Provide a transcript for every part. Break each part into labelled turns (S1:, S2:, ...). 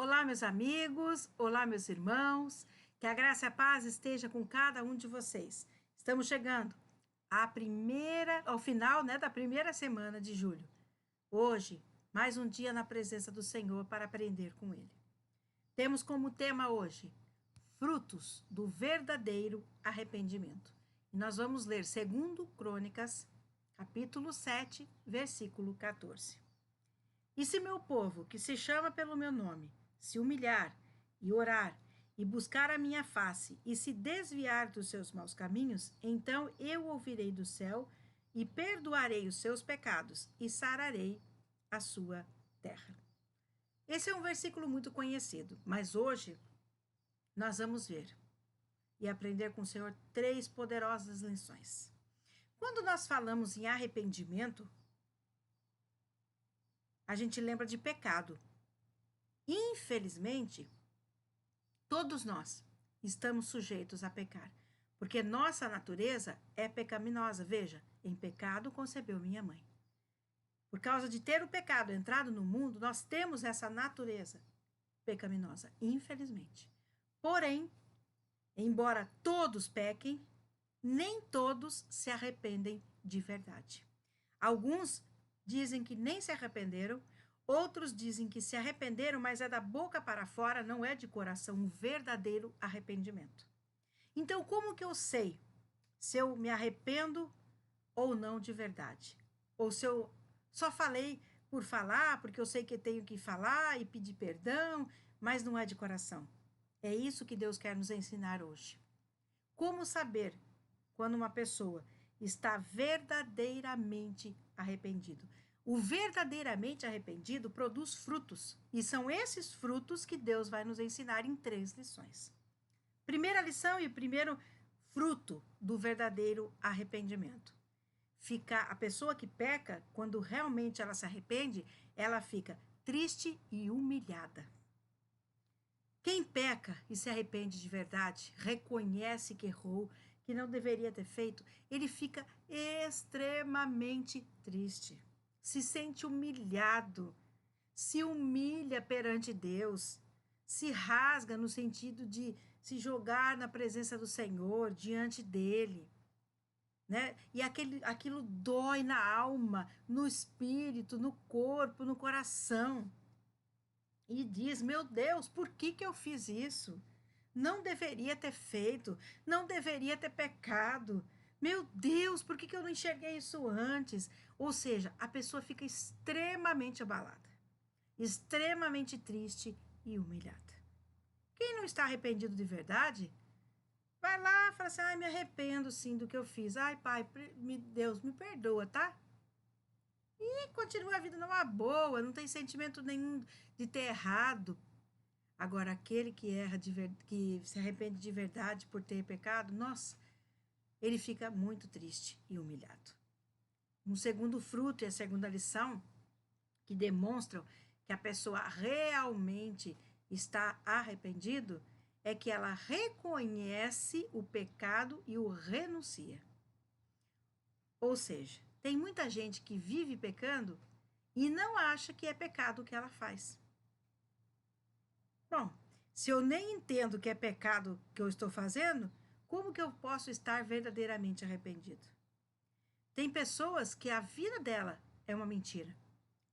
S1: Olá, meus amigos, olá, meus irmãos, que a graça e a paz esteja com cada um de vocês. Estamos chegando ao final, da primeira semana de julho. Hoje, mais um dia na presença do Senhor para aprender com Ele. Temos como tema hoje, frutos do verdadeiro arrependimento. E nós vamos ler 2 Crônicas, capítulo 7, versículo 14. E se meu povo, que se chama pelo meu nome, se humilhar e orar e buscar a minha face e se desviar dos seus maus caminhos, então eu ouvirei do céu e perdoarei os seus pecados e sararei a sua terra. Esse é um versículo muito conhecido, mas hoje nós vamos ver e aprender com o Senhor 3 poderosas lições. Quando nós falamos em arrependimento, a gente lembra de pecado. Infelizmente, todos nós estamos sujeitos a pecar, porque nossa natureza é pecaminosa. Veja, em pecado concebeu minha mãe. Por causa de ter o pecado entrado no mundo, nós temos essa natureza pecaminosa, infelizmente. Porém, embora todos pequem, nem todos se arrependem de verdade. Alguns dizem que nem se arrependeram, outros dizem que se arrependeram, mas é da boca para fora, não é de coração, um verdadeiro arrependimento. Então, como que eu sei se eu me arrependo ou não de verdade? Ou se eu só falei por falar, porque eu sei que tenho que falar e pedir perdão, mas não é de coração? É isso que Deus quer nos ensinar hoje. Como saber quando uma pessoa está verdadeiramente arrependido? O verdadeiramente arrependido produz frutos, e são esses frutos que Deus vai nos ensinar em 3 lições. Primeira lição e primeiro fruto do verdadeiro arrependimento. A pessoa que peca, quando realmente ela se arrepende, ela fica triste e humilhada. Quem peca e se arrepende de verdade, reconhece que errou, que não deveria ter feito, ele fica extremamente triste, se sente humilhado, se humilha perante Deus, se rasga no sentido de se jogar na presença do Senhor, diante dele, né? E aquilo dói na alma, no espírito, no corpo, no coração. E diz, meu Deus, por que eu fiz isso? Não deveria ter feito, não deveria ter pecado. Meu Deus, por que eu não enxerguei isso antes? Ou seja, a pessoa fica extremamente abalada, extremamente triste e humilhada. Quem não está arrependido de verdade, vai lá e fala assim, ai, me arrependo sim do que eu fiz. Ai, pai, Deus, me perdoa, tá? E continua a vida numa boa, não tem sentimento nenhum de ter errado. Agora, aquele que erra, que se arrepende de verdade por ter pecado, nossa, ele fica muito triste e humilhado. Um segundo fruto e a segunda lição, que demonstram que a pessoa realmente está arrependido, é que ela reconhece o pecado e o renuncia. Ou seja, tem muita gente que vive pecando e não acha que é pecado o que ela faz. Bom, se eu nem entendo que é pecado que eu estou fazendo, como que eu posso estar verdadeiramente arrependido? Tem pessoas que a vida dela é uma mentira.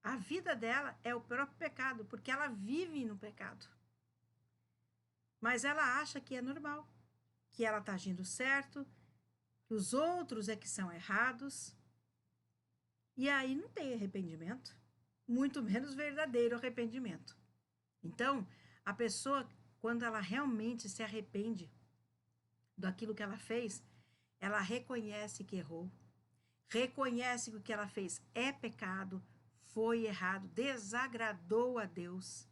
S1: A vida dela é o próprio pecado, porque ela vive no pecado. Mas ela acha que é normal, que ela está agindo certo, que os outros é que são errados. E aí não tem arrependimento, muito menos verdadeiro arrependimento. Então, a pessoa, quando ela realmente se arrepende daquilo que ela fez, ela reconhece que errou, reconhece que o que ela fez é pecado, foi errado, desagradou a Deus,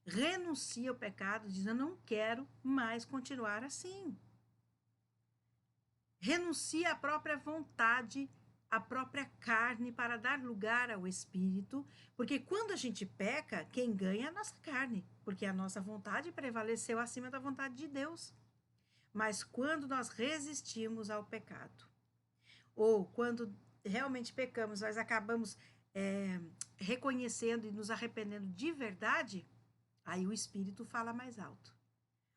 S1: renuncia ao pecado, diz, eu não quero mais continuar assim. Renuncia à própria vontade, à própria carne para dar lugar ao Espírito, porque quando a gente peca, quem ganha é a nossa carne, porque a nossa vontade prevaleceu acima da vontade de Deus. Mas quando nós resistimos ao pecado, ou quando realmente pecamos, nós acabamos reconhecendo e nos arrependendo de verdade, Aí o Espírito fala mais alto.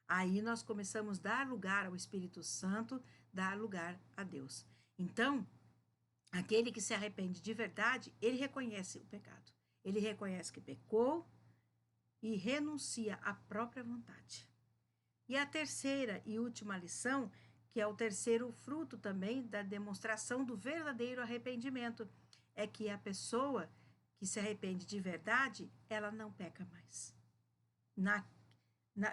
S1: Aí nós começamos a dar lugar ao Espírito Santo, dar lugar a Deus. Então, aquele que se arrepende de verdade, ele reconhece o pecado. Ele reconhece que pecou e renuncia à própria vontade. E a terceira e última lição, que é o terceiro fruto também da demonstração do verdadeiro arrependimento, é que a pessoa que se arrepende de verdade, ela não peca mais.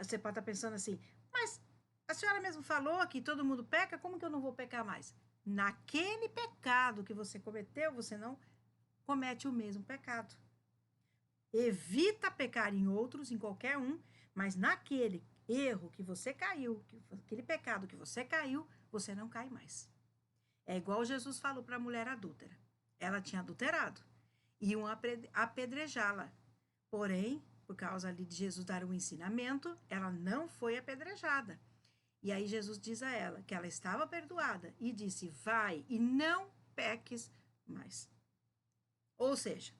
S1: Você pode estar pensando assim, mas a senhora mesmo falou que todo mundo peca, como que eu não vou pecar mais? Naquele pecado que você cometeu, você não comete o mesmo pecado. Evita pecar em outros, em qualquer um, mas naquele erro que você caiu, aquele pecado que você caiu, você não cai mais. É igual Jesus falou para a mulher adúltera. Ela tinha adulterado. Iam apedrejá-la. Porém, por causa ali de Jesus dar um ensinamento, ela não foi apedrejada. E aí Jesus diz a ela que ela estava perdoada e disse, vai e não peques mais. Ou seja,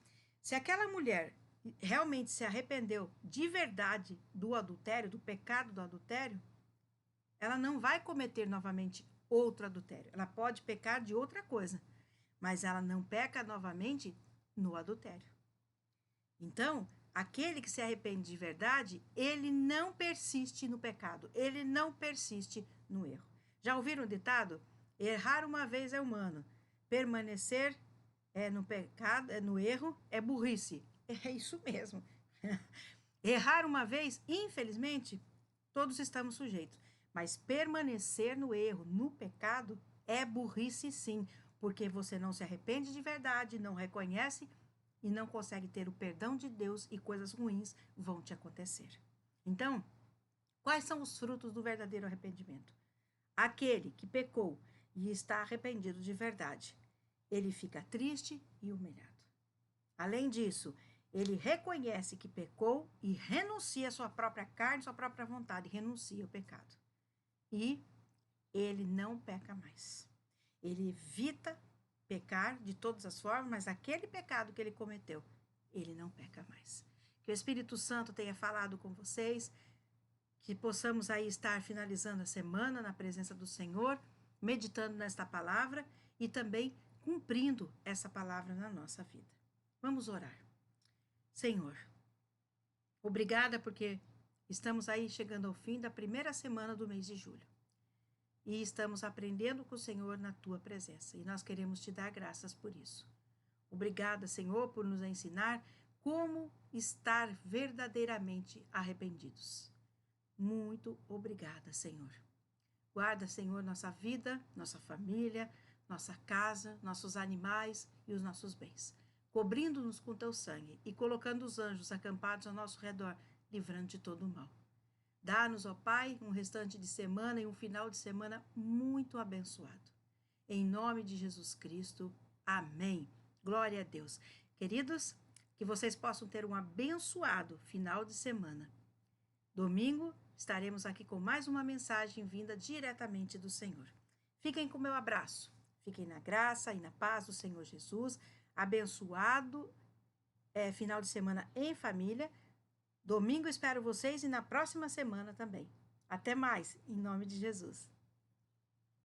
S1: se aquela mulher realmente se arrependeu de verdade do adultério, do pecado do adultério, ela não vai cometer novamente outro adultério. Ela pode pecar de outra coisa, mas ela não peca novamente no adultério. Então, aquele que se arrepende de verdade, ele não persiste no pecado, ele não persiste no erro. Já ouviram o ditado? Errar uma vez é humano, permanecer no pecado, no erro, é burrice. É isso mesmo. Errar uma vez, infelizmente, todos estamos sujeitos. Mas permanecer no erro, no pecado, é burrice sim, porque você não se arrepende de verdade, não reconhece e não consegue ter o perdão de Deus e coisas ruins vão te acontecer. Então, quais são os frutos do verdadeiro arrependimento? Aquele que pecou e está arrependido de verdade, ele fica triste e humilhado. Além disso, ele reconhece que pecou e renuncia à sua própria carne, sua própria vontade, renuncia ao pecado. E ele não peca mais. Ele evita pecar de todas as formas, mas aquele pecado que ele cometeu, ele não peca mais. Que o Espírito Santo tenha falado com vocês, que possamos aí estar finalizando a semana na presença do Senhor, meditando nesta palavra e também cumprindo essa palavra na nossa vida. Vamos orar. Senhor, obrigada porque estamos aí chegando ao fim da primeira semana do mês de julho. E estamos aprendendo com o Senhor na tua presença. E nós queremos te dar graças por isso. Obrigada, Senhor, por nos ensinar como estar verdadeiramente arrependidos. Muito obrigada, Senhor. Guarda, Senhor, nossa vida, nossa família, nossa casa, nossos animais e os nossos bens, cobrindo-nos com teu sangue e colocando os anjos acampados ao nosso redor, livrando de todo o mal. Dá-nos, ó Pai, um restante de semana e um final de semana muito abençoado. Em nome de Jesus Cristo, amém. Glória a Deus. Queridos, que vocês possam ter um abençoado final de semana. Domingo, estaremos aqui com mais uma mensagem vinda diretamente do Senhor. Fiquem com o meu abraço. Fiquem na graça e na paz do Senhor Jesus. Abençoado final de semana em família. Domingo espero vocês e na próxima semana também. Até mais, em nome de Jesus.